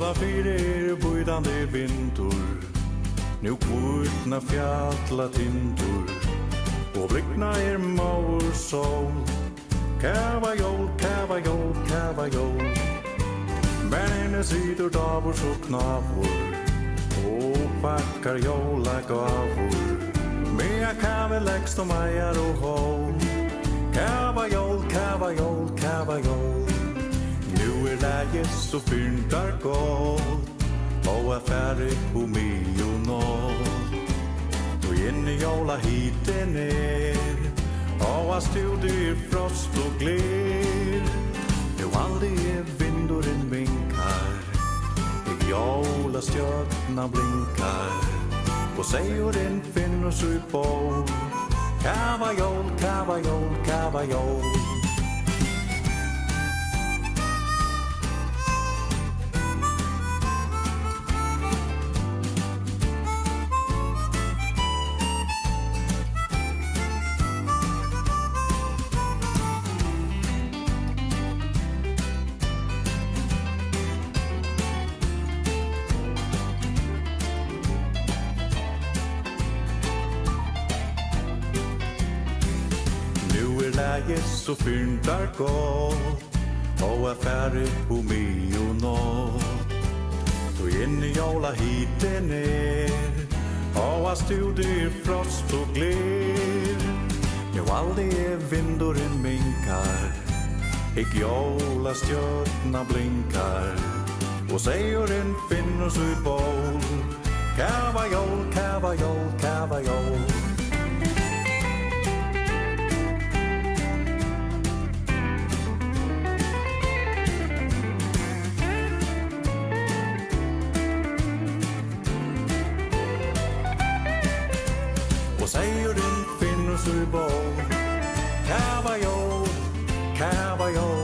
Alla fyrir bujtande vintur, nu kvutna fjalla tindur, och blickna maur sol. Kava jól, kava jól, kava jól. Bärne sitter davor och knavor, och packar jólagavor. Mea kave lägst och majar och håll. Kava jól, kava jól, kava jól. Nu läget så fyntar gott, och affärer på mig och noll. Då in i jola hit ner, och studier frost och gler. Nu aldrig vinduren vinkar, jola stjärna blinkar, och säger den finner sig på. Kava jól, kava jól, kava jól. Läget så fyntar gott, och affärer på mig och noll. Då in i jola hit ner, och studier frost och gler. Nu aldrig vinduren minkar, jola stjärna blinkar, och säger en finner sig boll. Kava jól, kava jól, kava jól. Säger den finner sig boll. Kava jól, kava jól.